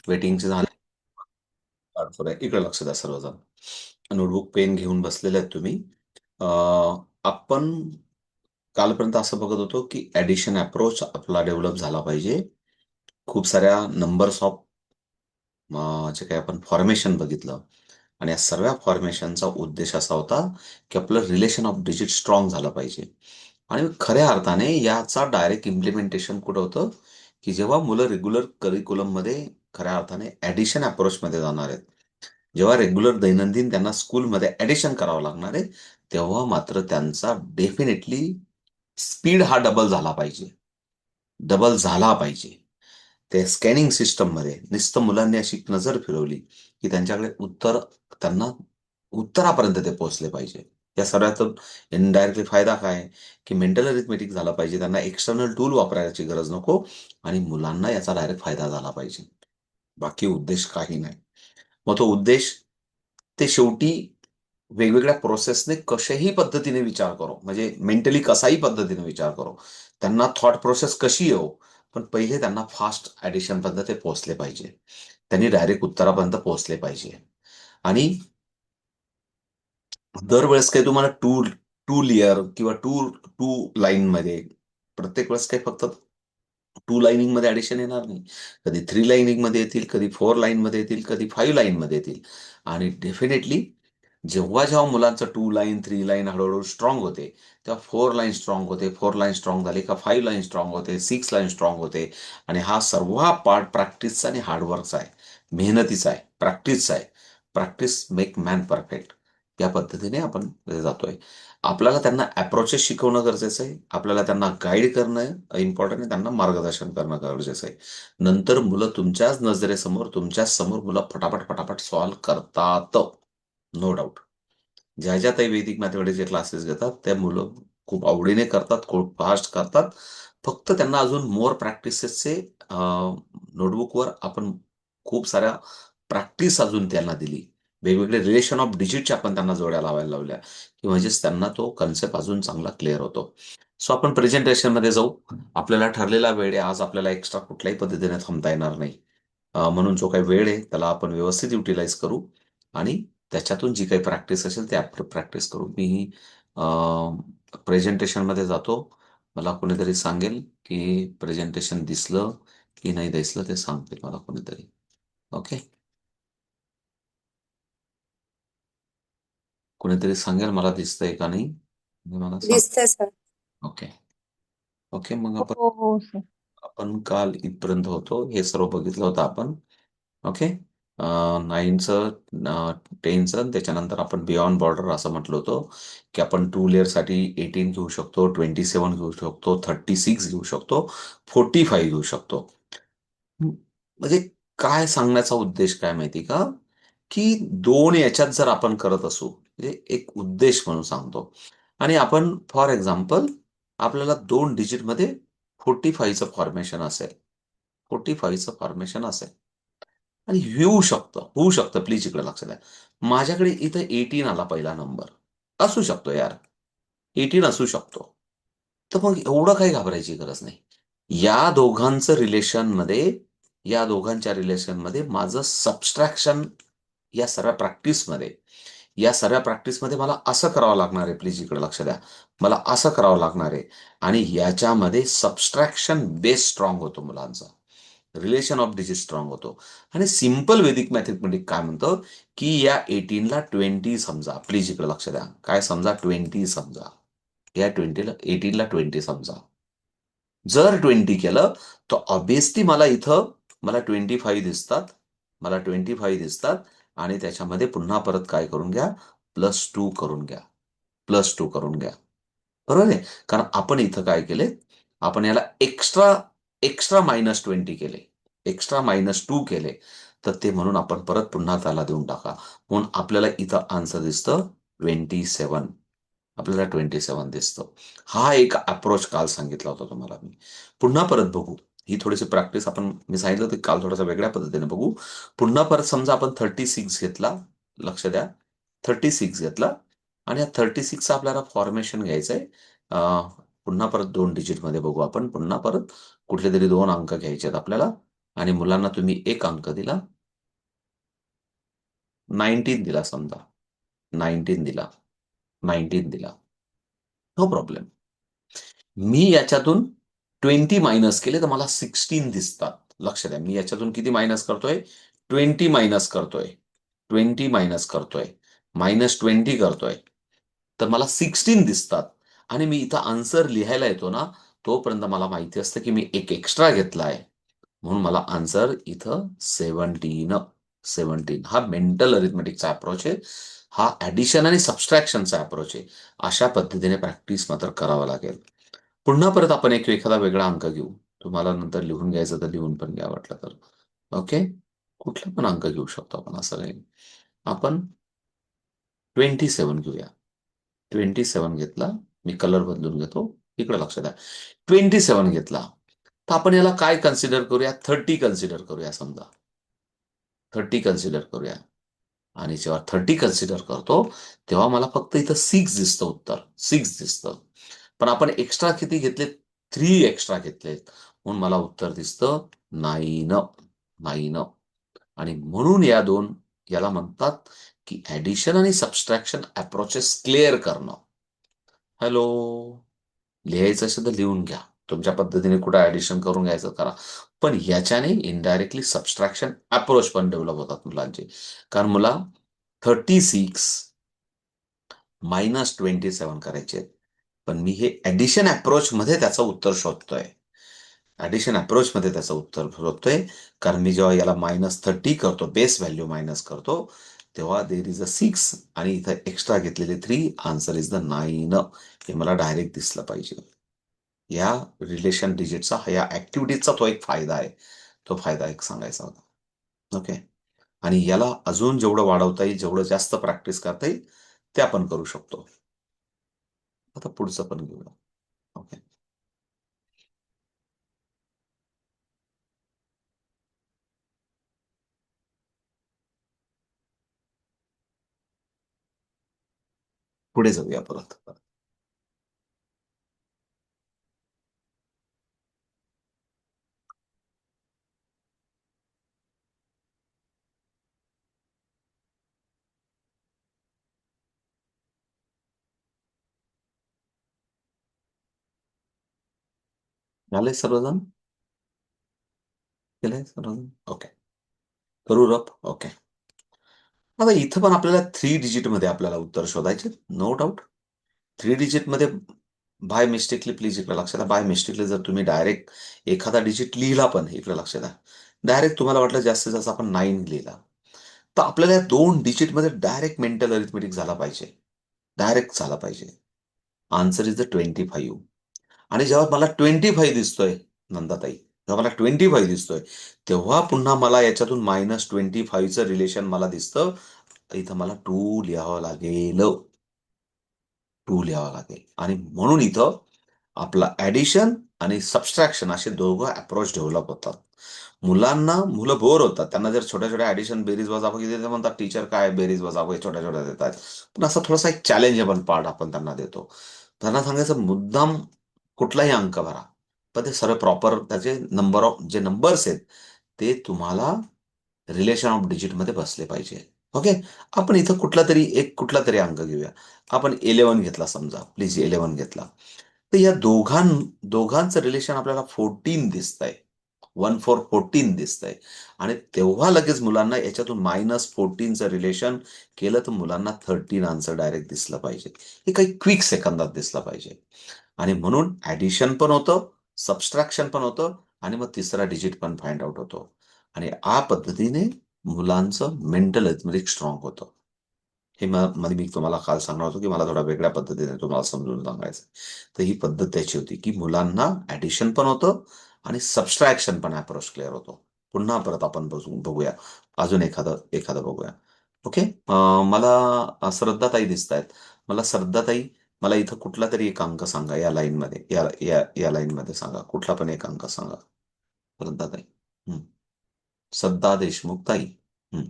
वेटिंगचे झाले. इकडे लक्ष द्या सर्वजण. नोटबुक पेन घेऊन बसलेले आहेत तुम्ही. आपण कालपर्यंत असं बघत होतो की ऍडिशन अप्रोच आपला डेव्हलप झाला पाहिजे. खूप साऱ्या नंबर्स ऑफ जे काही आपण फॉर्मेशन बघितलं आणि या सर्व फॉर्मेशनचा उद्देश असा होता की आपलं रिलेशन ऑफ डिजिट स्ट्रॉंग झालं पाहिजे. आणि खऱ्या अर्थाने याचा डायरेक्ट इम्प्लिमेंटेशन कुठं होतं की जेव्हा मुलं रेग्युलर करिक्युलममध्ये खऱ्या अर्थाने ऍडिशन अप्रोचमध्ये जाणार आहेत, जेव्हा रेग्युलर दैनंदिन त्यांना स्कूलमध्ये ऍडिशन करावं लागणार आहे, तेव्हा मात्र त्यांचा डेफिनेटली स्पीड हा डबल झाला पाहिजे. डबल झाला पाहिजे. ते स्कॅनिंग सिस्टममध्ये नुसतं मुलांनी अशी नजर फिरवली की त्यांच्याकडे त्यांना उत्तरापर्यंत ते पोहोचले पाहिजे. या सर्वातून इनडायरेक्टली फायदा काय आहे की मेंटल अरिथमेटिक झाला पाहिजे, त्यांना एक्सटर्नल टूल वापरायची गरज नको आणि मुलांना याचा डायरेक्ट फायदा झाला पाहिजे. बाकी उद्देश काही नाही. मग तो उद्देश ते शेवटी वेगवेगळ्या प्रोसेसने कशाही पद्धतीने विचार करो, म्हणजे मेंटली कसाही पद्धतीने विचार करो, त्यांना थॉट प्रोसेस कशी येऊ, पण पहिले त्यांना फास्ट ऍडिशन पर्यंत ते पोहोचले पाहिजे. त्यांनी डायरेक्ट उत्तरापर्यंत पोहोचले पाहिजे. आणि दरवेळेस काही तुम्हाला टू टू लेअर किंवा टू टू लाईन मध्ये प्रत्येक वेळेस काही फक्त टू लाईनिंग मध्ये ऍडिशन येणार नाही. कधी थ्री लाईनिंग मध्ये येतील, कधी फोर लाईन मध्ये येतील, कधी फाईव्ह लाईन मध्ये येतील. आणि डेफिनेटली जेव्हा जेव्हा मुलांचं टू लाईन थ्री लाईन हळूहळू स्ट्रॉंग होते, तेव्हा फोर लाईन स्ट्रॉंग होते. फोर लाईन स्ट्रॉंग झाली का फाईव्ह लाईन स्ट्रॉंग होते, सिक्स लाईन स्ट्रॉंग होते. आणि हा सर्व पार्ट प्रॅक्टिसचा आणि हार्डवर्कचा आहे, मेहनतीचा आहे, प्रॅक्टिसचा आहे. Practice make man perfect. या पद्धतीने आपण जातोय. आपल्याला त्यांना अप्रोचेस शिकवणं गरजेचं आहे, आपल्याला त्यांना गाईड करणं इम्पॉर्टंट आहे, त्यांना मार्गदर्शन करणं गरजेचं आहे. नंतर मुलं तुमच्याच नजरेसमोर तुमच्याच समोर मुलं फटाफट फटाफट सॉल्व्ह करतात. No doubt. ज्या ज्या काही वैदिक मॅथमॅटिक्सचे क्लासेस घेतात त्या मुलं खूप आवडीने करतात, खूप फास्ट करतात. फक्त त्यांना अजून मोर प्रॅक्टिसेसचे नोटबुकवर आपण खूप साऱ्या प्रॅक्टिस अजून त्यांना दिली, वेगवेगळे रिलेशन ऑफ डिजिटच्या आपण त्यांना जोड्या लावायला लावल्या की म्हणजेच त्यांना तो कन्सेप्ट अजून चांगला क्लिअर होतो. सो आपण प्रेझेंटेशनमध्ये जाऊ. आपल्याला ठरलेला वेळ आहे आज, आपल्याला एक्स्ट्रा कुठल्याही पद्धतीने थांबता येणार नाही. म्हणून जो काही वेळ आहे त्याला आपण व्यवस्थित युटिलाइज करू आणि त्याच्यातून जी काही प्रॅक्टिस असेल ते प्रॅक्टिस करू. मी प्रेझेंटेशनमध्ये जातो. मला कोणीतरी सांगेल की प्रेझेंटेशन दिसलं की नाही दिसलं, ते सांगते मला कोणीतरी. ओके, कोणीतरी सांगेल मला दिसतंय का नाही, हे मला सांग. दिसतंय सर. ओके. ओके, मग आपण हो हो सर. आपण काल इथपर्यंत होतो, हे सर्व बघितलं होतं आपण. ओके. नाईनचं, टेनचं, त्याच्यानंतर आपण बियॉन्ड बॉर्डर असं म्हटलं होतं की आपण टू लेअरसाठी 18 घेऊ शकतो, 27 घेऊ शकतो, 36 घेऊ शकतो, 45 घेऊ शकतो. म्हणजे काय सांगण्याचा उद्देश काय माहिती का, की दोन याच्यात जर आपण करत असू, म्हणजे एक उद्देश म्हणून सांगतो. आणि आपण फॉर एक्झाम्पल आपल्याला दोन डिजिटमध्ये 45चं फॉर्मेशन असेल, 45चं फॉर्मेशन असेल आणि होऊ शकतं प्लीज इकडे लक्ष द्या. माझ्याकडे इथं 18 आला पहिला नंबर, असू शकतो यार, 18 असू शकतो. तर मग एवढं काही घाबरायची गरज नाही. या दोघांचं रिलेशनमध्ये या दोघांच्या रिलेशनमध्ये माझं सबस्ट्रॅक्शन या सर्व प्रॅक्टिसमध्ये या सर्व प्रॅक्टिसमध्ये मला असं करावं लागणार आहे, प्लीज इकडे लक्ष द्या. मला असं करावं लागणार आहे. आणि याच्यामध्ये सबस्ट्रॅक्शन बेस स्ट्रॉंग होतो मुलांचा, रिलेशन ऑफ डिजिट स्ट्रॉंग होतो. आणि सिम्पल वेदिक मॅथमॅटिक काय म्हणतं की या 18ला 20 समजा, प्लीज इकडे लक्ष द्या. काय समजा? 20 समजा. या 18ला 20 समजा. जर 20 केलं तर ऑब्विसली मला 25 दिसतात, मला 25 दिसतात. आणि त्याच्यामध्ये पुन्हा परत काय करून घ्या, +2 करून घ्या, +2 करून घ्या. बरोबर आहे. कारण आपण इथं काय केले, आपण याला एक्स्ट्रा एक्स्ट्रा -20 केले, एक्स्ट्रा -2 केले. तर ते म्हणून आपण परत पुन्हा त्याला देऊन टाका. म्हणून आपल्याला इथं आन्सर दिसतं 27. आपल्याला 27 दिसतं. हा एक अप्रोच काल सांगितला होता तुम्हाला मी. पुन्हा परत बघू. ही थोडीशी प्रॅक्टिस मी सांगितलं होतं काल थोडंसं वेगळ्या पद्धतीने बघू. पुन्हा परत समजा आपण 36 घेतला, लक्ष द्या, 36 घेतला आणि या 36चं आपल्याला फॉर्मेशन घ्यायचंय. पुन्हा परत 2 डिजिटमध्ये बघू आपण. पुन्हा परत कुठले तरी 2 अंक घ्यायचे आहेत आपल्याला. आणि मुलांना तुम्ही 1 अंक दिला, 19 दिला समजा, 19 दिला, 19 दिला. No problem. मी याच्यातून 20 मायनस केले तर मला 16 दिसतात. लक्ष द्या, मी याच्यातून किती मायनस करतोय? 20 मायनस करतोय. 20 मायनस करतोय. -20 करतोय. तर मला 16 दिसतात आणि मी इथं आन्सर लिहायला येतो ना, तोपर्यंत मला माहिती असतं की मी एक एक्स्ट्रा घेतला आहे. म्हणून मला आन्सर इथं 17. 17 हा मेंटल अरिथमेटिकचा अप्रोच आहे. हा ॲडिशन आणि सबट्रॅक्शनचा अप्रोच आहे. अशा पद्धतीने प्रॅक्टिस मात्र करावं लागेल. पुन्हा परत आपण एखादा वेगळा अंक घेऊ. तुम्हाला नंतर लिहून घ्यायचं तर लिहून पण घ्या वाटलं तर. ओके. कुठला पण अंक घेऊ शकतो आपण, असं नाही. आपण 27 घेऊया. 27 घेतला. मी कलर बदलून घेतो. इकडे लक्ष द्या. 27 घेतला. तर आपण याला काय कन्सिडर करूया? 30 कन्सिडर करूया समजा. 30 कन्सिडर करूया. आणि जेव्हा 30 कन्सिडर करतो, तेव्हा मला फक्त इथं 6 दिसतं उत्तर. 6 दिसतं. पण आपण एक्स्ट्रा किती घेतले? 3 एक्स्ट्रा घेतलेत. म्हणून मला उत्तर दिसतं 9. 9. आणि म्हणून याला म्हणतात, की ॲडिशन आणि सबट्रॅक्शन अप्रोचेस क्लिअर करणं. हॅलो. लिहायचं असेल तर लिहून घ्या. तुमच्या पद्धतीने कुठं ॲडिशन करून घ्यायचं करा. पण याच्याने इनडायरेक्टली सबट्रॅक्शन अप्रोच पण डेव्हलप होतात मुलांचे. कारण मुला 36 -27 करायचे आहेत. पण मी हे ॲडिशन अप्रोचमध्ये त्याचं उत्तर शोधतोय. ॲडिशन अप्रोचमध्ये त्याचं उत्तर शोधतोय. कारण मी जेव्हा याला -30 करतो, बेस व्हॅल्यू मायनस करतो, तेव्हा देअर इज अ 6 आणि इथं एक्स्ट्रा घेतलेले 3, आन्सर इज द 9. हे मला डायरेक्ट दिसलं पाहिजे. या रिलेशन डिजिटचा, या ऍक्टिव्हिटीचा तो एक फायदा आहे. तो फायदा एक सांगायचा होता. ओके. आणि याला अजून जेवढं वाढवता येईल, जेवढं जास्त प्रॅक्टिस करता येईल, ते आपण करू शकतो. आता पुढचं पण घेऊया. ओके. पुढे जाऊया परत. झालंय सर्वजण? केलंय सर्वजण? ओके. करू रप? ओके. आता इथं पण आपल्याला 3 डिजिटमध्ये आपल्याला उत्तर शोधायचे, नो डाउट. 3 डिजिटमध्ये बाय मिस्टेकली, प्लीज इकडे लक्षात द्या, बाय मिस्टेकली जर तुम्ही डायरेक्ट एखादा डिजिट लिहिला पण, इकडे लक्षात द्या, डायरेक्ट तुम्हाला वाटलं जास्तीत जास्त आपण 9 लिहिला, तर आपल्याला या 2 डिजिटमध्ये डायरेक्ट मेंटल अरिथमेटिक झाला पाहिजे. डायरेक्ट झाला पाहिजे. Answer is the 25. आणि जेव्हा मला 25 दिसतोय, नंदाताई, जेव्हा मला 25 दिसतोय, तेव्हा पुन्हा मला याच्यातून -25चं रिलेशन मला दिसतं. इथं मला 2 लिहावं लागेल. 2 लिहावं लागेल. आणि म्हणून इथं आपला ॲडिशन आणि सबट्रॅक्शन असे दोघं अप्रोच डेव्हलप होतात. मुलं बोर होतात. त्यांना जर छोट्या-छोट्या ॲडिशन, बेरीज वजाबाकी दिली तर म्हणतात, "टीचर काय बेरीज वजाबाकी छोट्या-छोट्या देतायत." पण असा थोडासा एक चॅलेंजेबल पार्ट आपण त्यांना देतो. त्यांना सांगायचं, मुद्दाम कुठलाही अंक भरा. पण ते सर्व प्रॉपर त्याचे नंबर ऑफ जे नंबर्स आहेत, ते तुम्हाला रिलेशन ऑफ डिजिटमध्ये बसले पाहिजे. ओके. आपण इथं कुठलातरी अंक घेऊया. आपण 11 घेतला समजा. प्लीज 11 घेतला. तर या दोघांचं रिलेशन आपल्याला 14 दिसतंय. 1-4-14 दिसतंय. आणि तेव्हा लगेच मुलांना याच्यातून -14चं रिलेशन केलं तर मुलांना 13 आन्सर डायरेक्ट दिसलं पाहिजे. हे काही क्विक सेकंदात दिसलं पाहिजे. आणि म्हणून ॲडिशन पण होतं, सबट्रॅक्शन पण होतं आणि मग तिसरा डिजिट पण फाइंड आउट होतो. आणि या पद्धतीने मुलांचं मेंटल अरिथमेटिक स्ट्रॉंग होतं. हे मध्ये मी तुम्हाला काल सांगणार होतो, की मला थोड्या वेगळ्या पद्धतीने तुम्हाला समजून सांगायचं. तर ही पद्धत त्याची होती, की मुलांना ॲडिशन पण होतं आणि सबट्रॅक्शन पण अप्रोच क्लिअर होतो. पुन्हा परत आपण बघूया. अजून एखादं एखादं बघूया. ओके. मला श्रद्धाताई दिसतायत. श्रद्धाताई, मला इथं कुठलातरी एक अंक सांगा या लाईनमध्ये. या लाईनमध्ये सांगा. कुठला पण एक अंक सांगा. श्रद्धाताई. हं. श्रद्धा देशमुख ताई. हं.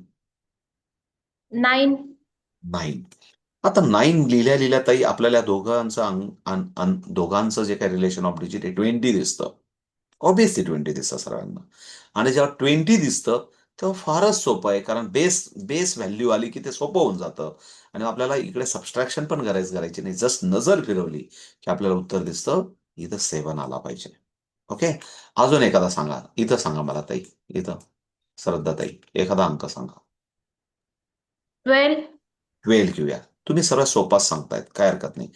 9. 9. आता 9 लिहिल्या-लिहिल्या ताई आपल्याला दोघांचं दोघांचं जे काही रिलेशन ऑफ डिजिट आहे 20 दिसतं. ऑब्विसली 20 दिसतं सर्वांना. आणि जेव्हा 20 दिसतं तेव्हा फारच सोपं आहे, कारण बेस बेस व्हॅल्यू आली की ते सोपं होऊन जातं. आणि आपल्याला इकडे सबस्ट्रॅक्शन पण करायची नाही. जस्ट नजर फिरवली की आपल्याला उत्तर दिसतं, इथं 7 आला पाहिजे. ओके. अजून एखादा सांगा, इथं सांगा मला ताई, इथं श्रद्धा ताई, एखादा अंक सांगा. 12. 12 घेऊया. तुम्ही सर्वात सोपाच सांगतायत, काय हरकत नाही.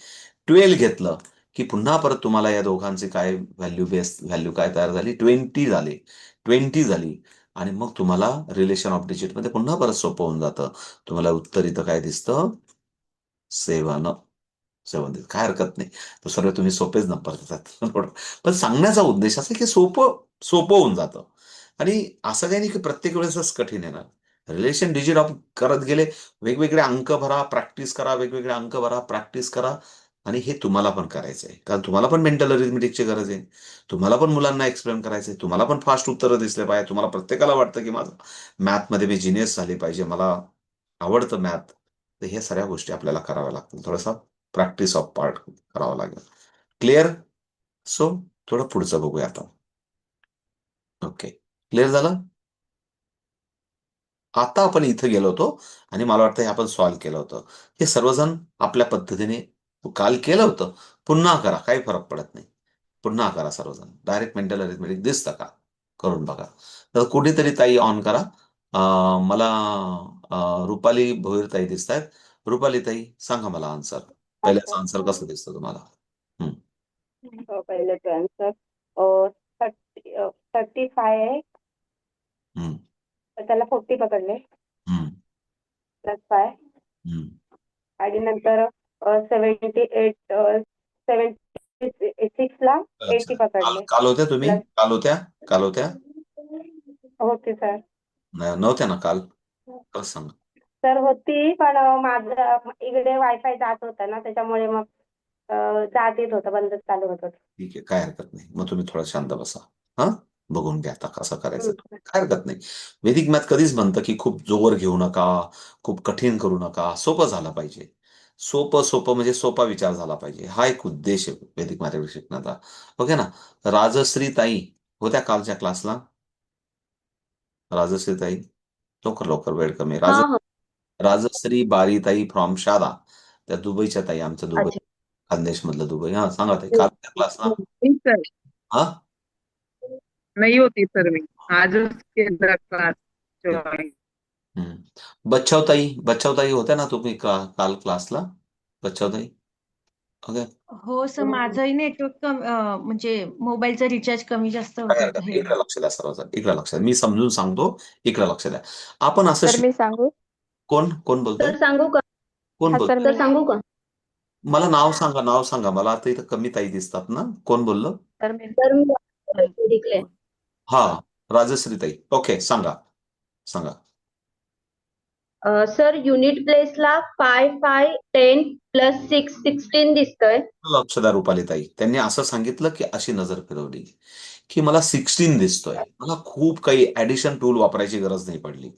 12 घेतलं की पुन्हा परत तुम्हाला या दोघांचे काय व्हॅल्यू, बेस व्हॅल्यू काय तयार झाली, 20 झाली. 20 झाली. आणि मग तुम्हाला रिलेशन ऑफ डिजिटमध्ये पुन्हा परत सोपं होऊन जातं. तुम्हाला उत्तर इथं काय दिसतं, 7. 7 दिसतं. काय हरकत नाही. तो सर्व तुम्ही सोपेच नंबर देतात. पण सांगण्याचा उद्देश असा आहे की सोपं सोपं होऊन जातं. आणि असं काही नाही की प्रत्येक वेळेसच कठीण येणार. रिलेशन डिजिट ऑफ करत गेले, वेगवेगळे अंक भरा, प्रॅक्टिस करा, वेगवेगळे अंक भरा, प्रॅक्टिस करा. आणि हे तुम्हाला पण करायचं आहे. कारण तुम्हाला पण मेंटल अरिथमेटिकची गरज आहे. तुम्हाला पण मुलांना एक्सप्लेन करायचं आहे. तुम्हाला पण फास्ट उत्तरं दिसले पाहिजे. तुम्हाला प्रत्येकाला वाटतं की माझं मॅथमध्ये मी जिनियस झाले पाहिजे. मला आवडतं मॅथ. तर ह्या सगळ्या गोष्टी आपल्याला कराव्या लागतील. थोडासा प्रॅक्टिस ऑफ पार्ट करावा लागेल. क्लिअर? सो थोडं पुढचं बघूया आता. ओके. क्लिअर झालं? आता आपण इथं गेलो होतो आणि मला वाटतं हे आपण सॉल्व्ह केलं होतं. हे सर्वजण आपल्या पद्धतीने काल केलं होतं. पुन्हा करा, काही फरक पडत नाही. पुन्हा करा सर्वजण. डायरेक्ट मेंटल अरिथमेटिक दिसतं का? करून बघा. तर कुठेतरी ताई ऑन करा. मला रुपाली भोईर ताई दिसतायत. रुपाली ताई, सांगा मला आन्सर. अच्छा. पहिल्याचं आन्सर कसं दिसतं तुम्हाला? हं, पहिल्याचं आन्सर 35 आहे, हं, तर त्याला 40 पकडले हं, +5 हं. आणि नंतर 78 76 ला लक्षात 80 आहे. काल पकडले काल होत्या तुम्ही? प्लस. काल होत्या? काल होत्या? होती सर. नव्हत्या ना काल? खरंच सांगा. सर होती, पण माझं इकडे वायफाय जात होता ना, त्याच्यामुळे मग जात येत होतं, बंद चालू होत होतं. ठीक आहे, काय हरकत नाही. मग तुम्ही थोडं शांत बसा. हां? बघून घ्या आता कसं करायचं. हम्म. काय हरकत नाही. वैदिक मॅथ कधीच म्हणतं, की खूप जोर घेऊ नका, खूप कठीण करू नका, सोपं झालं पाहिजे. सोपं, सोपं म्हणजे सोपा विचार झाला पाहिजे. हा एक उद्देश आहे वैदिक मॅथमॅटिक्स शिकण्याचा. ओके ना? राजश्री ताई होत्या कालच्या क्लासला? राजश्री ताई? लवकर, लवकर, वेळ कमी आहे. हा, हा. राजश्री बारीताई फ्रॉम शादा. त्या दुबईच्या ताई, आमचं दुबई, अच्छा. खानदेशमधलं दुबई. हां, सांगा ताई, काल त्या क्लासला? नहीं सर, हां? नहीं होती सर मी आजच केला क्लास ठीक. जॉईन. हं. बच्छावताई होत्या ना तुम्ही काल क्लासला? बच्छावताई? ओके. हो सर, माझंही नेटवर्क म्हणजे मोबाईलचं रिचार्ज कमी जास्त काय होत हरकत होतं नाही. हे. इकडे लक्ष द्या सर्वजण. इकडे लक्ष द्या. मी समजून सांगतो. इकडे लक्ष द्या. आपण असं सर मी सांगू? कोण कोण बोलतंय? सर सांगू का? कोण हा सर बोलतंय? मी सांगू का? मला नाव सांगा, नाव सांगा. मला आता इथं कमी ताई दिसतात ना. कोण बोललं? सर मी डिक्लेअर. हां, राजश्री ताई. ओके, सांगा. सांगा. सर युनिट प्लेसला 5 5 10 +6 16 दिसतंय. लक्ष द्या रुपालीताई. त्यांनी असं सांगितलं, की अशी नजर फिरवली, की मला 16 दिसतोय. मला खूप काही ॲडिशन टूल वापरायची गरज नाही पडली.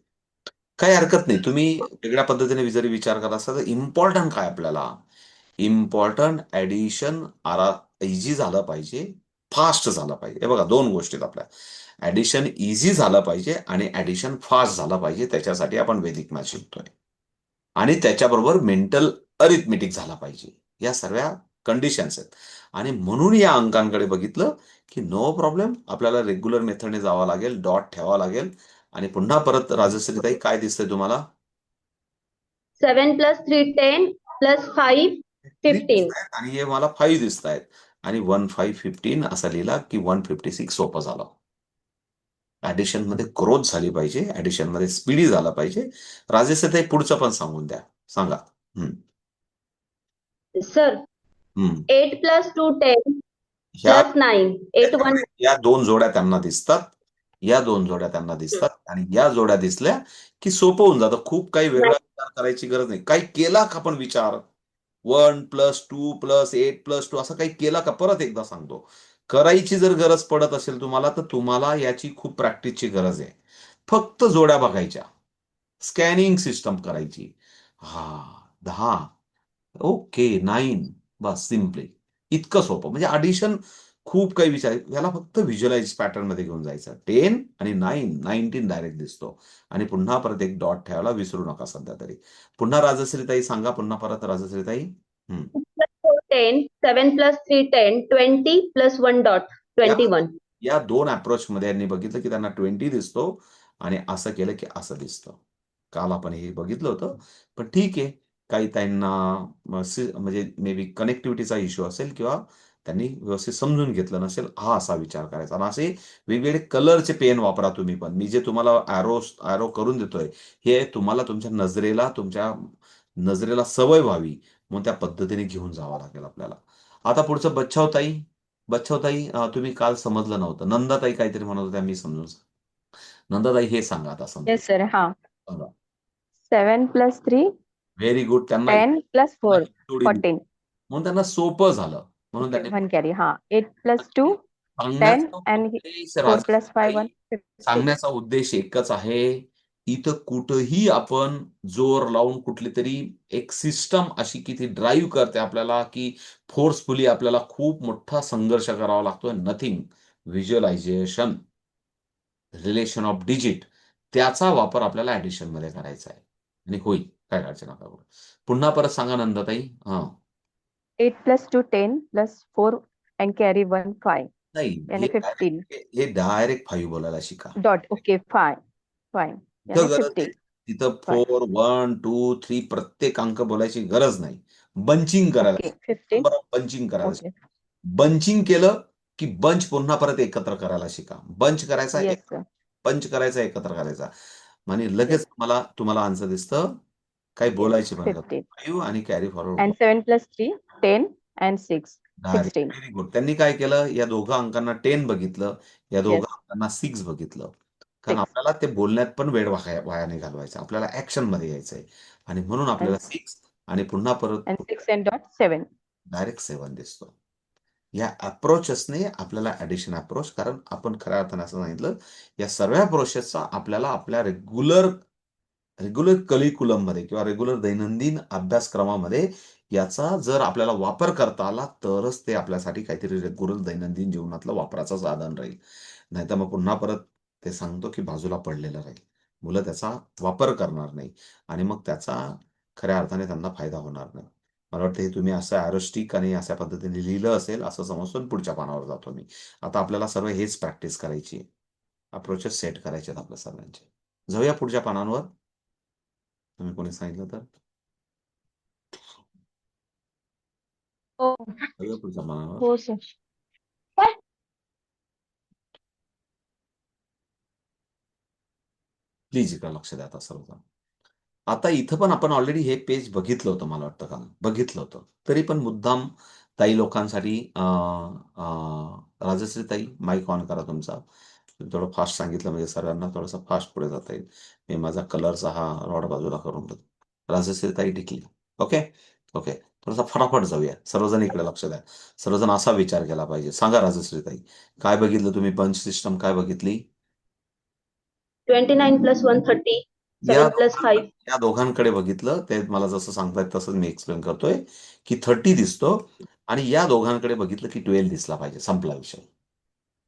काही हरकत नाही. तुम्ही वेगळ्या पद्धतीने जरी विचार करत असाल तर इम्पॉर्टंट काय आपल्याला? इम्पॉर्टंट ॲडिशन इझी झालं पाहिजे, फास्ट झालं पाहिजे. हे बघा 2 गोष्टी आहेत आपल्या. ॲडिशन इझी झालं पाहिजे आणि ॲडिशन फास्ट झालं पाहिजे. त्याच्यासाठी आपण वैदिक मॅथ शिकतोय. आणि त्याच्याबरोबर मेंटल अरिथमेटिक झाला पाहिजे. या सर्व कंडिशन्स आहेत. आणि म्हणून या अंकांकडे बघितलं, की नो प्रॉब्लेम, आपल्याला रेग्युलर मेथडने जावं लागेल, डॉट ठेवावा लागेल. आणि पुन्हा परत राजश्रीताई काय दिसतंय तुम्हाला? 7 + 3 10 + 5 3 15. दिसतायत आणि हे मला 5 दिसतायत. आणि 1 5 15 असा लिहिला, की 156 सोपं झालं. ॲडिशनमध्ये ग्रोथ झाली पाहिजे, ॲडिशनमध्ये स्पीडी झाला पाहिजे. राजश्रीताई पुढचं पण सांगून द्या. सांगा. हं, सर हं. 8 + 2 10 ह्या + 9 8 1. या 2 जोड्या त्यांना दिसतात. या 2 जोड्या त्यांना दिसतात आणि या जोड्या दिसल्या, की सोपं होऊन जातं. खूप काही वेगळा विचार करायची गरज नाही. काही केला का आपण विचार? 1 + 2 + 8 + 2 असं काही केला का? परत एकदा सांगतो. करायची जर गरज पडत असेल तुम्हाला, तर तुम्हाला याची खूप प्रॅक्टिसची गरज आहे. फक्त जोड्या बघायच्या. स्कॅनिंग सिस्टम करायची. हां, 10 ओके, 9 बस सिम्पली. इतकं सोपं. म्हणजे ॲडिशन खूप काही विचार याला फक्त व्हिज्युअलाइज पॅटर्न मध्ये घेऊन जायचं. 10 आणि 19 डायरेक्ट दिसतो. आणि पुन्हा परत एक डॉट ठेवायला विसरू नका सध्या तरी. पुन्हा राजश्रीताई सांगा, पुन्हा परत राजश्रीताई. 10, 7 plus 3, 10, 20 plus 1 dot, या 21. या दोन अप्रोच मध्ये यांनी बघितलं की त्यांना 20 दिसतो आणि असं केलं की असं दिसतं. काल आपण हे बघितलं होतं, पण ठीक आहे. काही त्यांना म्हणजे मे बी कनेक्टिव्हिटीचा इश्यू असेल किंवा त्यांनी व्यवस्थित समजून घेतलं नसेल, हा असा विचार करायचा. आणि असे वेगवेगळे कलरचे पेन वापरा तुम्ही पण. मी जे तुम्हाला ॲरो करून देतोय, हे तुम्हाला तुमच्या नजरेला सवय व्हावी, म्हणून त्या पद्धतीने घेऊन जावं लागेल आपल्याला. आता पुढचं बच्छावताई, तुम्ही काल समजलं नव्हतं. नंदाताई काहीतरी म्हणत होत्या, मी समजून नंदाताई हे सांगा आता समजून. Yes, sir. हाँ. सांगा. 7 plus 3, व्हेरी गुड. त्यांना 10 plus 4, जोडी दिली. 14. म्हणून त्यांना सोपं झालं. म्हणून Okay, त्यांनी one carry. हाँ. 8 plus 2, 10 सांगण्याचा and उद्देश 4 plus 5, 1, 15. सांगण्याचा उद्देश एकच आहे. इथं कुठंही आपण जोर लावून कुठली तरी एक सिस्टम अशी की ती ड्राईव्ह करते आपल्याला, की फोर्सफुली आपल्याला खूप मोठा संघर्ष करावा लागतोय. Nothing. Visualisation, relation of digit, त्याचा वापर आपल्याला ऍडिशन मध्ये करायचा आहे. आणि होईल, काय अडचण नका करू. पुन्हा परत सांगा Nandatai. 8 plus 2, 10 plus 4 and carry 1, 5. नाही, यानी 15. हे डायरेक्ट 5 बोलायला शिका. Dot. Okay, 5. 5. तिथं यानी गरज आहे. 15. तिथं Fine. 4, 1, 2, 3 प्रत्येक अंक बोलायची गरज नाही. बंचिंग करायला Okay, शिका. 15. नंबर ऑफ बंचिंग करायला शिका. Okay. बंचिंग केलं की बंच पुन्हा परत एकत्र करायला शिका. बंच करायचा, Yes, sir. बंच करायचा, एकत्र करायचा. म्हणजे लगेच तुम्हाला आन्सर दिसतं. काही Yes, बोलायची पण 15. 5 आणि carry forward. And 7 plus 3, 10 and 6, 16. Very good. त्यांनी काय केलं, या दोघं अंकांना 10 बघितलं, या दोघं Yes, अंकांना 6 बघितलं. कारण 6. आपल्याला ते बोलण्यात पण वेळ वाया नाही घालवायचा. आपल्याला ऍक्शन मध्ये यायचंय. आणि म्हणून आपल्याला 6 आणि पुन्हा परत And 6 and dot, 7. डायरेक्ट 7 दिसतो. या अप्रोचेसने आपल्याला ऍडिशन अप्रोच, कारण आपण खऱ्या अर्थाने असं सांगितलं, या सर्व प्रोसेसचा आपल्याला आपल्या रेग्युलर करिक्युलम मध्ये किंवा रेग्युलर दैनंदिन अभ्यासक्रमामध्ये याचा जर आपल्याला वापर करता आला, तरच ते आपल्यासाठी काहीतरी रेग्युलर दैनंदिन जीवनातलं वापराचं साधन राहील. नाहीतर मग पुन्हा परत ते सांगतो की बाजूला पडलेलं राहील. मुलं त्याचा वापर करणार नाही आणि मग त्याचा खऱ्या अर्थाने त्यांना फायदा होणार नाही. मला वाटतं हे तुम्ही असं ॲरोस्टिक आणि अशा पद्धतीने लिहिलं असेल असं समजून पुढच्या पानावर जातो मी. आता आपल्याला सर्व हेच प्रॅक्टिस करायची आहे. अप्रोचेस सेट करायचे आहेत आपल्या सर्वांचे. जाऊया पुढच्या पानांवर. तुम्ही कोणी सांगितलं तर Oh, जाऊया पुढच्या पानावर. हो, sir. प्लीज इकडे लक्ष द्या आता सर्वजण. आता इथं पण आपण ऑलरेडी हे पेज बघितलं होतं, मला वाटतं का बघितलं होतं. तरी पण मुद्दाम ताई लोकांसाठी राजश्री ताई, माईक ऑन करा तुमचा. थोडं फास्ट सांगितलं म्हणजे सर्वांना थोडंसं फास्ट पुढे जाता येईल. मी माझा कलरचा हा रॉड बाजूला करून देतो. राजश्री ताई टिकली. Okay okay. थोडासा फटाफट जाऊया. सर्वजण इकडे लक्ष द्या. सर्वजण असा विचार केला पाहिजे. सांगा राजश्री ताई, काय बघितलं तुम्ही? बंच सिस्टम काय बघितली? 29 plus 1, 30. 7 plus 5. या दोघांकडे बघितलं, ते मला जसं सांगतायत तसंच मी एक्सप्लेन करतोय की 30 दिसतो आणि या दोघांकडे बघितलं की 12 दिसला पाहिजे. संपला विषय.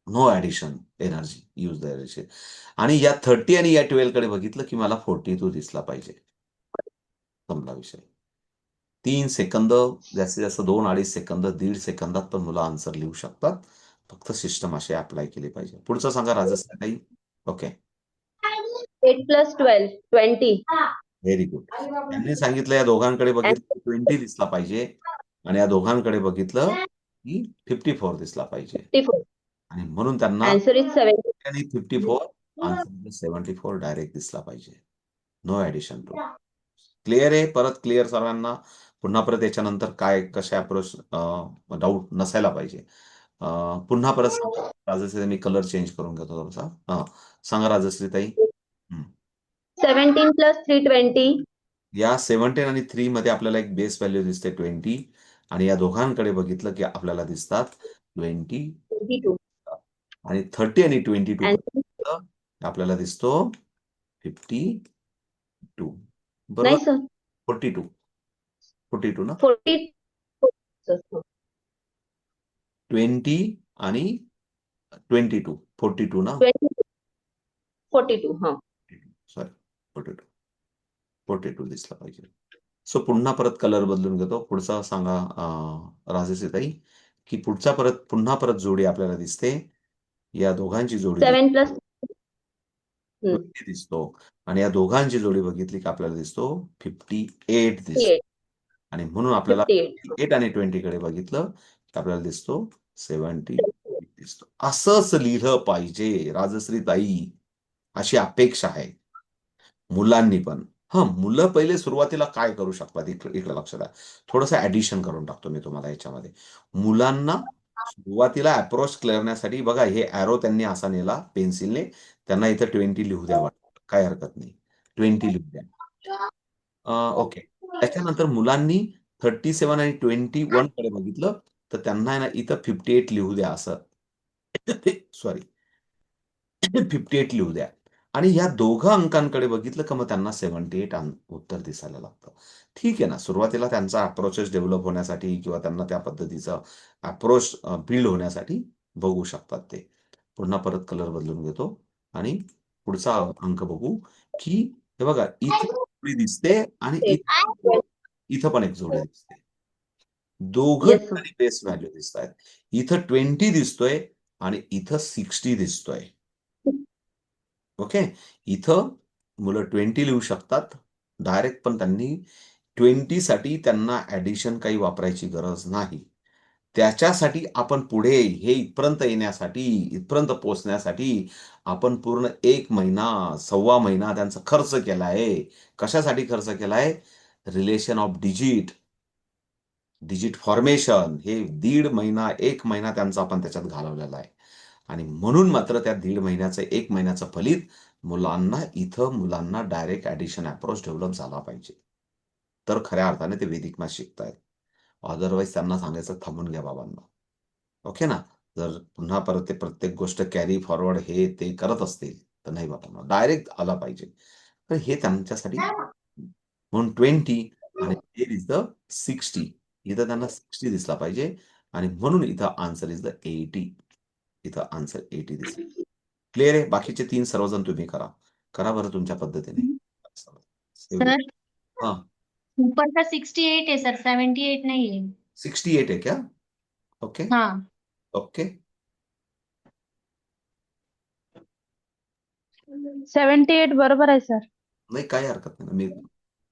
No addition energy use the energy. आणि या 30 आणि या 12 कडे बघितलं की मला 42 दिसला पाहिजे. संपला विषय. 3 सेकंद, जास्तीत जास्त 2-2.5 सेकंद, 1.5 सेकंदात पण मुलं आन्सर लिहू शकतात. फक्त सिस्टम अशी अप्लाय केली पाहिजे. पुढचं सांगा राजश्री ताई. ओके. 8 plus 12, 20. Very good. त्यांनी सांगितलं या दोघांकडे बघितलं 20 दिसला पाहिजे आणि या दोघांकडे बघितलं की 54 दिसला पाहिजे. 54. आणि म्हणून त्यांना Answer is 70. आणि 54 आन्सर 74 डायरेक्ट दिसला पाहिजे. No addition to. क्लिअर आहे? परत क्लिअर सर्वांना? पुन्हा परत याच्यानंतर काय कशा अप्रोच डाऊट नसायला पाहिजे. पुन्हा परत सांगा राजश्री. मी कलर चेंज करून घेतो थोडासा. सांगा राजश्री ताई. 17 plus 3, 20. या 17 आणि 3 मध्ये आपल्याला एक बेस व्हॅल्यू दिसते 20 आणि या दोघांकडे बघितलं की आपल्याला दिसतात 20 22. आणि 30 आणि 22 Answer. आपल्याला दिसतो 52. बरोबर? नाही सर. 42 ना? 40. 20 आणि 22 42 ना 42 हा. सॉरी 42 42 दिसला पाहिजे. सो पुन्हा परत कलर बदलून घेतो. पुढचा सांगा राजश्रीताई की पुन्हा परत जोडी आपल्याला दिसते. या दोघांची जोडी 7 प्लस 20 दिसतो आणि या दोघांची जोडी बघितली की आपल्याला दिसतो 58 दिसतो. 58 आणि म्हणून आपल्याला 58 58 आणि 20 कडे बघितलं की आपल्याला दिसतो 70 दिसतो. असंच लिहिलं पाहिजे राजश्रीताई, अशी अपेक्षा आहे मुलांनी पण. मुलं पहिले सुरुवातीला काय करू शकतात इकडे लक्ष द्या. थोडंसं ऍडिशन करून टाकतो मी तुम्हाला याच्यामध्ये. मुलांना सुरुवातीला अप्रोच करण्यासाठी बघा हे ॲरो त्यांनी असा नेला पेन्सिलने. त्यांना इथं 20 लिहू द्या वाटतं. काय हरकत नाही. 20 लिहू द्या. ओके. त्याच्यानंतर मुलांनी 37 आणि 21 कडे बघितलं तर त्यांना आहे ना इथं 58 लिहू द्या असं. सॉरी 58 लिहू द्या. आणि या दोघं अंकांकडे बघितलं का मग त्यांना 78 उत्तर दिसायला लागतं. ठीक आहे ना, सुरुवातीला त्यांचा अप्रोचेस डेव्हलप होण्यासाठी किंवा त्यांना त्या पद्धतीचा अप्रोच बिल्ड होण्यासाठी बघू शकतात ते. पुन्हा परत कलर बदलून घेतो आणि पुढचा अंक बघू की हे बघा इथे जोडी दिसते आणि इथं पण एक जोडी दिसते. दोघं येस ठिकाणी बेस व्हॅल्यू दिसत आहेत. इथं 20 दिसतोय आणि इथं 60 दिसतोय. ओके. इथं मुलं 20 लिहू शकतात डायरेक्ट, पण त्यांनी 20 साठी त्यांना ऍडिशन काही वापरायची गरज नाही. त्याच्यासाठी आपण पुढे हे इथपर्यंत येण्यासाठी, इथपर्यंत पोहोचण्यासाठी आपण पूर्ण 1 महिना, सव्वा महिना त्यांचा खर्च केला आहे. कशासाठी खर्च केलाय? रिलेशन ऑफ डिजिट फॉर्मेशन हे 1.5 महिना, 1 महिना त्यांचा आपण त्याच्यात घालवलेला आहे. आणि म्हणून मात्र त्या 1.5 महिन्याचं, 1 महिन्याचं फलित मुलांना डायरेक्ट ऍडिशन अप्रोच डेव्हलप झाला पाहिजे. तर खऱ्या अर्थाने ते वैदिक मॅथ शिकतायत. अदरवाईज त्यांना सांगायचं थांबून घ्या बाबांनो. ओके ना. जर पुन्हा परत ते प्रत्येक गोष्ट कॅरी फॉरवर्ड हे ते करत असतील तर नाही बाबांनो, डायरेक्ट आला पाहिजे. तर हे त्यांच्यासाठी म्हणून 20 आणि here is the 60. इथं त्यांना 60 दिसला पाहिजे आणि म्हणून इथं आन्सर इज द 80. इथं आन्सर 80 दिसला. क्लिअर आहे? बाकीचे 3 सर्वजण तुम्ही करा. करा बरं तुमच्या पद्धतीने. सर हां, ऊपर का 68 है सर, 78 नहीं है. 68 आहे क्या? ओके, हाँ. ओके. 78 बरोबर आहे सर. नाही काही हरकत नाही. मी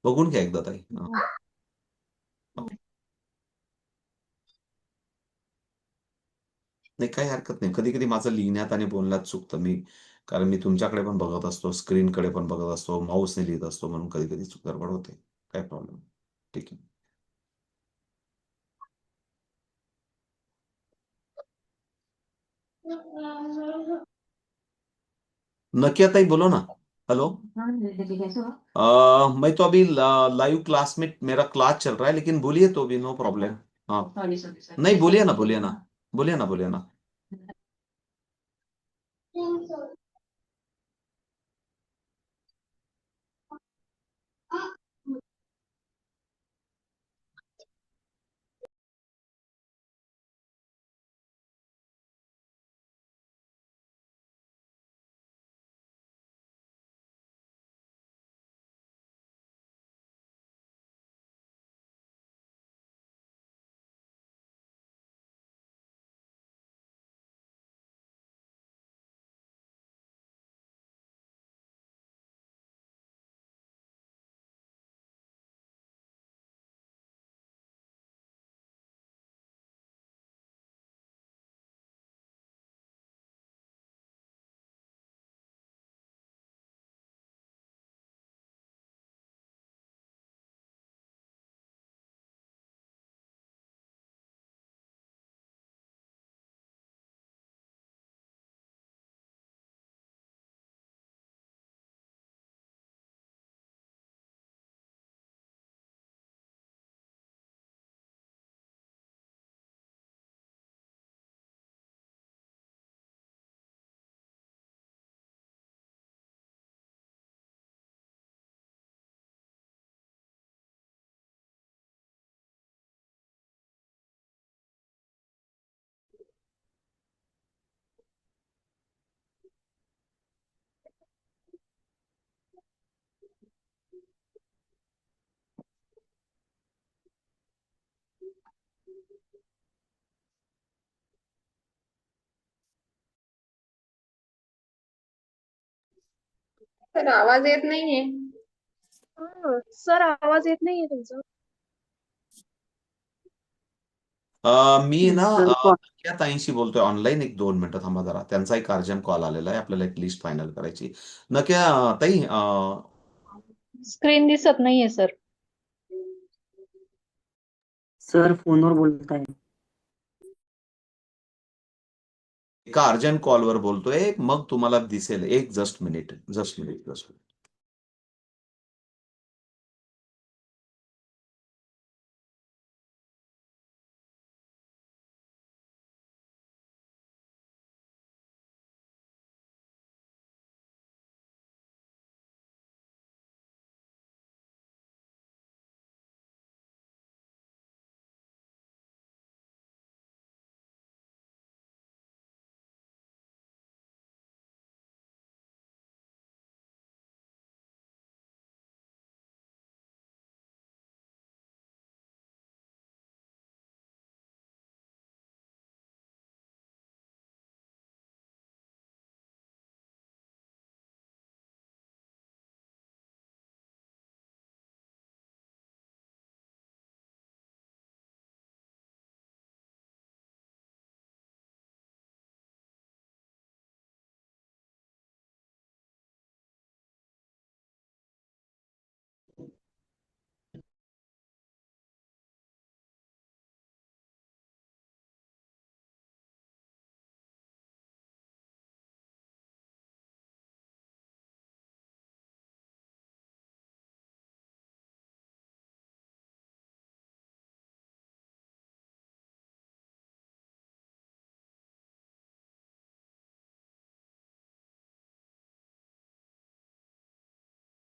बघून घ्या एकदा ताई. नाही काही हरकत नाही. कधी-कधी माझं लिहिण्यात आणि बोलण्यात चुकतं. कारण मी तुमच्याकडे पण बघत असतो, स्क्रीनकडे पण बघत असतो, माऊसने लिहित असतो म्हणून कधी-कधी गडबड होते. काही प्रॉब्लेम नाही. ठीक आहे. नकिया ताई बोलो ना. हेलो. मैं तो अभी लाइव क्लास में मेरा क्लास चल रहा है लेकिन बोलिए तो भी नो प्रॉब्लम. हाँ नहीं बोलिए ना बोलिए ना बोलिए ना बोलिए ना. तर आवाज येत नाहीये. सर आवाज येत नाहीये तुमचा. मी ना सर कोण या ताईंशी बोलतोय ऑनलाईन. एक 2 मिनिटं थांबा जरा. त्यांचा एक अर्जंट कॉल आलेला आहे. आपल्याला एक लिस्ट फायनल करायची. नक्या ताई स्क्रीन दिसत नाहीये सर. सर फोनवर बोलताय. एका अर्जंट कॉलवर बोलतोय. मग तुम्हाला दिसेल. एक जस्ट मिनिट.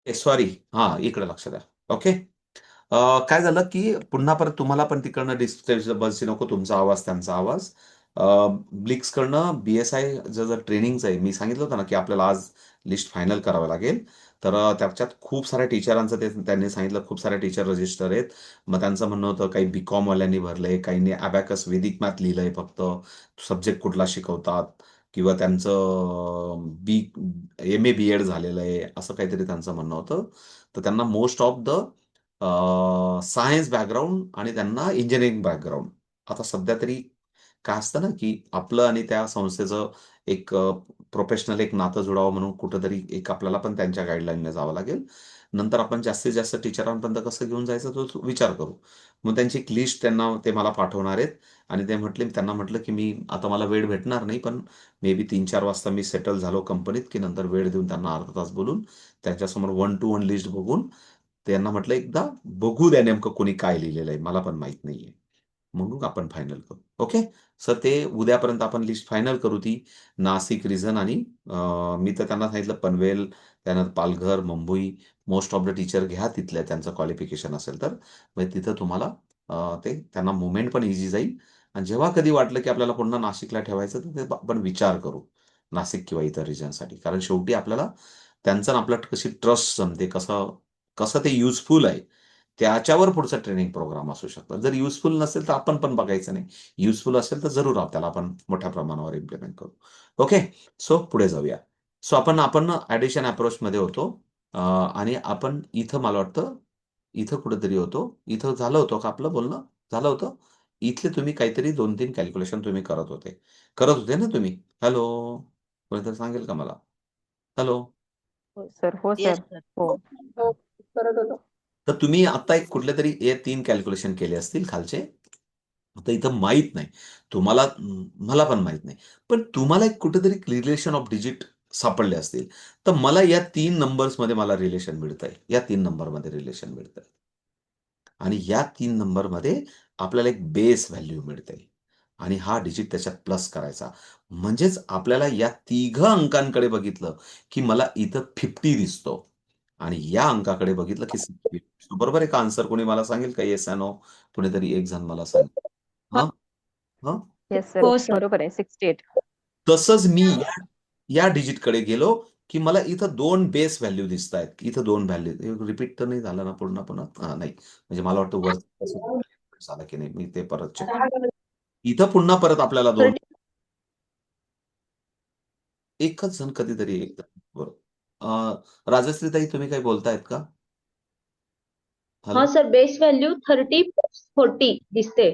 सॉरी. हा, इकडे लक्ष द्या. ओके. काय झालं की पुन्हा परत तुम्हाला पण तिकडनं डिस्टर्बन्स नको. तुमचा आवाज, त्यांचा आवाज. ब्लिक्सकडनं BSI जर ट्रेनिंगचं आहे. मी सांगितलं होतं ना की आपल्याला आज लिस्ट फायनल करावं लागेल. तर त्याच्यात खूप साऱ्या टीचरांचं त्यांनी सांगितलं. खूप साऱ्या टीचर रजिस्टर आहेत. मग त्यांचं म्हणणं होतं काही BCom वाल्यांनी भरलंय, काहींनी अबॅकस वेदिक मॅथ लिहिलंय. फक्त सब्जेक्ट कुठला शिकवतात किंवा त्यांचं MA BEd झालेलं आहे, असं काहीतरी त्यांचं म्हणणं होतं. तर त्यांना most of the science background आणि त्यांना इंजिनिअरिंग बॅकग्राऊंड. आता सध्या तरी काय असतं ना की आपलं आणि त्या संस्थेचं एक प्रोफेशनल एक नातं जुडावं म्हणून कुठंतरी एक आपल्याला पण त्यांच्या गाईडलाईनने जावं लागेल. नंतर आपण जास्तीत जास्त टीचरांपर्यंत कसं घेऊन जायचं तो विचार करू. मग त्यांची एक लिस्ट ते मला पाठवणार आहेत. आणि त्यांना म्हटलं की मी आता मला वेळ भेटणार नाही, पण मे बी 3-4 वाजता मी सेटल झालो कंपनीत की नंतर वेळ देऊन त्यांना अर्धा तास बोलून त्यांच्यासमोर 1 to 1 लिस्ट बघून त्यांना म्हटलं एकदा बघू द्या नेमकं कोणी काय लिहिलेलं आहे. मला पण माहित नाहीये. म्हणून आपण फायनल करू. ओके. सर ते उद्यापर्यंत आपण लिस्ट फायनल करू ती. नाशिक रिजन आणि मी तर त्यांना सांगितलं पनवेल, त्यानंतर Palghar, Mumbai. Most of the teacher घ्या तिथल्या, त्यांचं क्वालिफिकेशन असेल तर. म्हणजे तिथं तुम्हाला ते त्यांना मुवमेंट पण इझी जाईल. आणि जेव्हा कधी वाटलं की आपल्याला पुन्हा नाशिकला ठेवायचं तर ते आपण विचार करू. नाशिक किंवा इतर रिजनसाठी. कारण शेवटी आपल्याला त्यांचं आणि आपलं कशी ट्रस्ट जमते, कसं कसं ते युजफुल आहे, त्याच्यावर पुढचा ट्रेनिंग प्रोग्राम असू शकतो. जर युजफुल नसेल तर आपण पण बघायचं नाही. युजफुल असेल तर जरूर त्याला आपण मोठ्या प्रमाणावर इम्प्लिमेंट करू. ओके. सो पुढे जाऊया. सो आपण ऍडिशन अप्रोचमध्ये होतो. आणि आपण इथं मला वाटतं इथं कुठेतरी होतो. इथं झालं होतं का आपलं बोलणं? झालं होतं? इथले तुम्ही काहीतरी 2-3 कॅल्क्युलेशन तुम्ही करत होते ना तुम्ही? हॅलो? कोणीतरी सांगेल का मला? हॅलो? हो सर. हो येस सर. सर. हो. हो, करत होतो. तर तुम्ही आता एक कुठले तरी हे 3 कॅल्क्युलेशन केले असतील खालचे. आता इथं माहीत नाही. तुम्हाला मला पण माहीत नाही. पण तुम्हाला एक कुठेतरी रिलेशन ऑफ डिजिट सापडले असतील. तर मला या 3 नंबर्समध्ये मला रिलेशन मिळतंय. या 3 नंबरमध्ये रिलेशन मिळतंय. आणि या 3 नंबरमध्ये आपल्याला एक बेस व्हॅल्यू मिळते. आणि हा डिजिट त्याच्यात प्लस करायचा. म्हणजेच आपल्याला या तिघं अंकांकडे बघितलं, की मला इथं 50 दिसतो. आणि या अंकाकडे बघितलं, की 60 दिसतो. बरोबर आहे का आन्सर? कोणी मला सांगेल का येस नो? कुणीतरी एक जण मला सांगेल. हां? हां? Yes sir. हो सर. बरोबर आहे. 68. तसंच मी या डिजिटकडे गेलो, की मला इथं 2 बेस व्हॅल्यू दिसतायत. इथं 2 व्हॅल्यू रिपीट तर नाही झालं ना पुन्हा? नाही. म्हणजे मला वाटतं वरचं झालं की नाही, मी ते परत चेक. इथं पुन्हा परत आपल्याला 2 सर एकच जण कधीतरी एकदा बरोबर. राजश्रीताई तुम्ही काही बोलतायत का? हा हॅलो. सर बेस व्हॅल्यू 30+40 दिसते.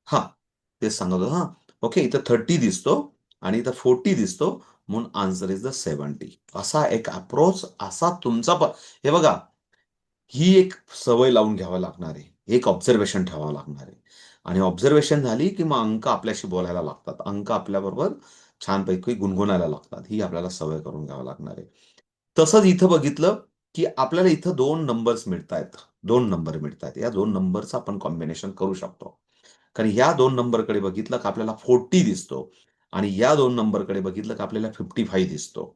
हा तेच सांगतो. हा ओके, इथं 30 दिसतो आणि इथं 40 दिसतो, म्हणून आन्सर इज द 70. असा एक अप्रोच, असा तुमचा हे बघा, ही एक सवय लावून घ्यावं लागणार आहे. एक ऑब्झर्वेशन ठेवावं लागणार आहे. आणि ऑब्झर्वेशन झाली की मग अंक आपल्याशी बोलायला लागतात. अंक आपल्याबरोबर छानपैकी गुणगुणायला लागतात. ही आपल्याला सवय करून घ्यावं लागणार आहे. तसंच इथं बघितलं की आपल्याला इथं 2 नंबर्स मिळतायत. 2 नंबर मिळतायत. या 2 नंबरचं आपण कॉम्बिनेशन करू शकतो. कारण या 2 नंबरकडे बघितलं की आपल्याला 40 दिसतो आणि या 2 नंबरकडे बघितलं की आपल्याला 55 दिसतो.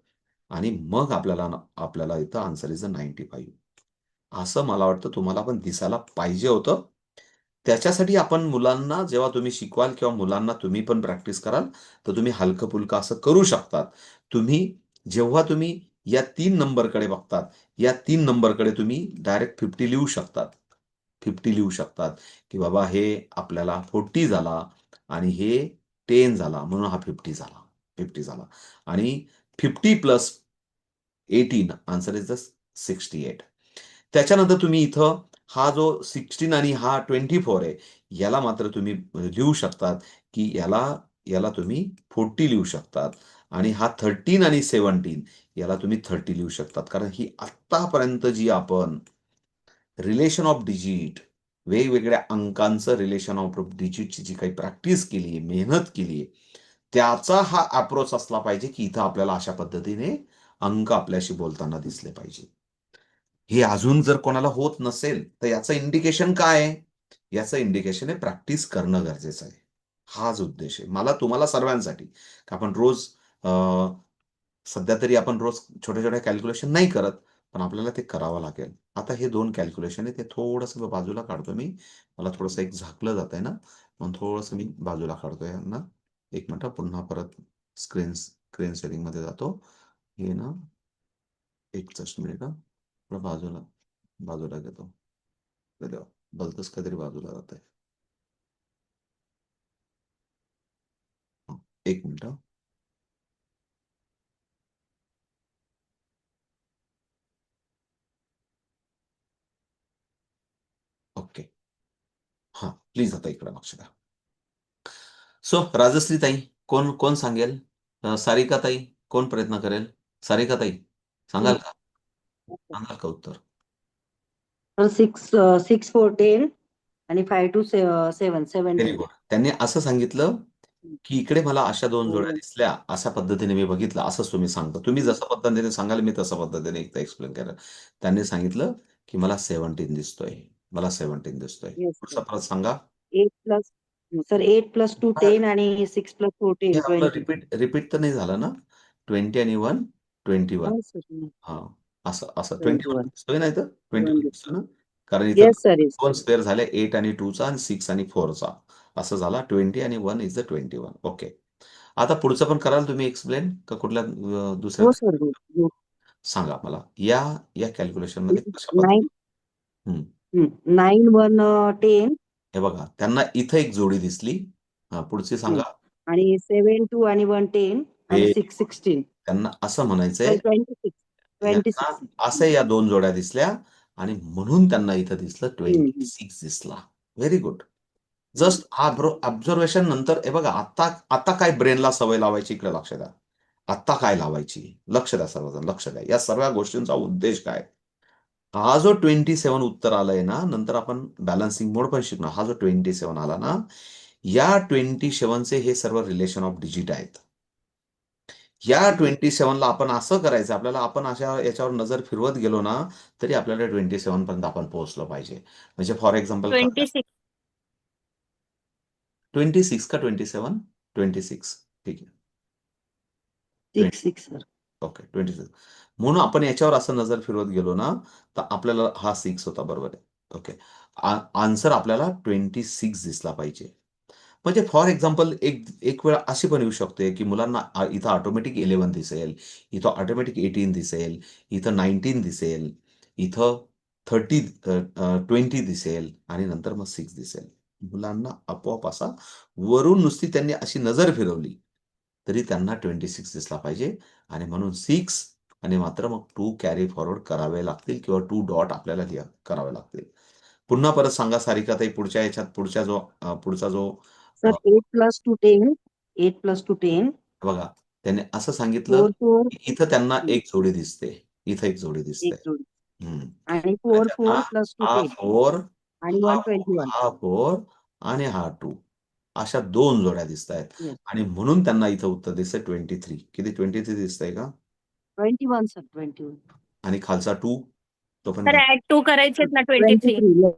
आणि मग आपल्याला इथं आन्सर इज अ 95. असं मला वाटतं तुम्हाला पण दिसायला पाहिजे होतं. त्याच्यासाठी आपण मुलांना जेव्हा तुम्ही शिकवाल किंवा मुलांना तुम्ही पण प्रॅक्टिस कराल, तर तुम्ही हलकं-फुलकं असं करू शकतात. जेव्हा तुम्ही या 3 नंबरकडे बघतात, या 3 नंबरकडे तुम्ही डायरेक्ट 50 लिहू शकतात. 50 लिहू शकतात, की बाबा हे आपल्याला 40 झाला आणि हे 10 झाला, म्हणून हा 50 झाला. 50 झाला आणि 50 प्लस 18 आन्सर इज द 68. त्याच्यानंतर तुम्ही इथं हा जो 16 आणि हा 24 आहे, याला मात्र तुम्ही लिहू शकतात, की याला तुम्ही 40 लिहू शकतात आणि हा 13 आणि 17 याला तुम्ही 30 लिहू शकतात. कारण ही आत्तापर्यंत जी आपण रिलेशन ऑफ डिजिट, वेगवेगळ्या अंकांचं रिलेशन ऑफ डिजिटची जी काही प्रॅक्टिस केली आहे, मेहनत केली आहे, त्याचा हा अप्रोच असला पाहिजे, की इथं आपल्याला अशा पद्धतीने अंक आपल्याशी बोलताना दिसले पाहिजे. हे अजून जर कोणाला होत नसेल, तर याचं इंडिकेशन काय आहे? याचं इंडिकेशन आहे प्रॅक्टिस करणं गरजेचं आहे. हाच उद्देश आहे. तुम्हाला सर्वांसाठी, की आपण रोज अ, सध्या तरी आपण रोज छोट्या-छोट्या कॅल्क्युलेशन नाही करत, पण आपल्याला ते करावं लागेल. आता हे 2 कॅल्क्युलेशन आहे, ते थोडंसं बाजूला काढतो मी. मला थोडंसं एक झाकलं जातंय ना, म्हणून थोडंसं मी बाजूला काढतोय यांना. 1 मिनिट पुन्हा परत स्क्रीन शेअरिंगमध्ये जातो. हे ना, एक जस्ट मिनिट हां. थोडं बाजूला घेतो. अरे देवा! भलतंच काहीतरी बाजूला जातंय. 1 मिनिट हां. ओके. हां, प्लीज आता इकडे लक्ष द्या. सो राजश्री ताई, कोण सांगेल? सारिका ताई, कोण प्रयत्न करेल? सारिका ताई, सांगाल का? सांगाल का उत्तर? तर 6 4 10 आणि 5 to 7 व्हेरी 17. गुड. त्यांनी असं सांगितलं, की इकडे मला अशा 2 जोड्या दिसल्या, अशा पद्धतीने मी बघितलं, असंच तुम्ही सांगता. तुम्ही जसं पद्धतीने सांगाल, मी तशा पद्धतीने एकदा एक्सप्लेन केलं. त्यांनी सांगितलं, की मला 17 दिसतोय. मला 17 दिसतोय. येस पुढचा परत सांगा. 8 प्लस सर 8 प्लस 2 10 आणि 6 प्लस 4 हे 10 आपलं 20. रिपीट तर नाही झालं ना? 20 आणि 1 21. हो सर. हां, असं 21 21. दिसतोय ना इथं? 21 दिसतोय ना? कारण इथं येस सर येस 2 स्क्वेअर झाले 8 आणि 2 चा आणि 6 आणि 4 चा. असं झाला 20 आणि 1 इज द 21. ओके. आता पुढचं पण कराल तुम्ही एक्सप्लेन का कुठल्या दुसऱ्या हो सर हो सांगा मला. या कॅल्क्युलेशनमध्ये कशा 9 हं. 9 1 10 हे बघा त्यांना इथं एक जोडी दिसली. हां, पुढची सांगा. आणि 7 2 आणि 1 10 आणि हे 6 16. त्यांना असं म्हणायचंय, सॉरी 26 यांना 26. असं या 2 जोड्या दिसल्या आणि म्हणून त्यांना इथं दिसलं 26 दिसला. Very good. जस्ट ऑब्झर्वेशन नंतर हे बघा आता काय ब्रेनला सवय लावायची इकडे लक्ष द्या. आता काय लावायची? लक्ष द्या सर्वजण, लक्ष द्या. या सर्व गोष्टींचा उद्देश काय? हा जो 27 उत्तर आलंय ना, नंतर आपण बॅलन्सिंग मोड पण शिकणार. हा जो 27 आला ना, या 27 चे हे सर्व रिलेशन ऑफ डिजिट आहेत. या 27 ला आपण असं करायचं आपल्याला आपण अशा याच्यावर नजर फिरवत गेलो ना, तरी आपल्याला 27 पर्यंत आपण पोहोचलो पाहिजे. म्हणजे फॉर एक्झाम्पल 26 26 का 27? 26 ठीक आहे. 6 सर. ओके 26. म्हणून आपण याच्यावर असं नजर फिरवत गेलो ना, तर आपल्याला हा 6 होता बरोबर आहे. ओके. आन्सर आपल्याला 26 दिसला पाहिजे. म्हणजे फॉर एक्झाम्पल एक वेळ अशी पण येऊ शकते, की मुलांना इथं ऑटोमॅटिक 11 दिसेल, इथं ऑटोमॅटिक 18 दिसेल, इथं 19 दिसेल, इथं 20 दिसेल आणि नंतर मग 6 दिसेल. मुलांना आपोआप असा वरून नुसती त्यांनी अशी नजर फिरवली, तरी त्यांना 26 दिसला पाहिजे आणि म्हणून 6 आणि मात्र मग 2 कॅरी फॉरवर्ड करावे लागतील किंवा 2 डॉट आपल्याला करावे लागतील. पुन्हा परत सांगा सारिकाताई, पुढच्या ह्याच्यात पुढचा जो सर 8 plus 2 10. 8 plus 2 10. बघा, त्याने असं सांगितलं 4 4. की इथं त्यांना एक जोडी दिसते, इथं एक जोडी दिसते. एक जोडी. हम्म. आणि 4 त्याच्यात 4 plus 2 हा 10. 4 आणि हा 121. 4 आणि हा 2 अशा 2 जोड्या दिसत आहेत. Yes. आणि म्हणून त्यांना इथं उत्तर दिसतंय 23. किती 23 दिसतंय का? 21 सर 21. आणि खालचा 2 तो पण तर ऍड 2 करायचे ना 23. 23.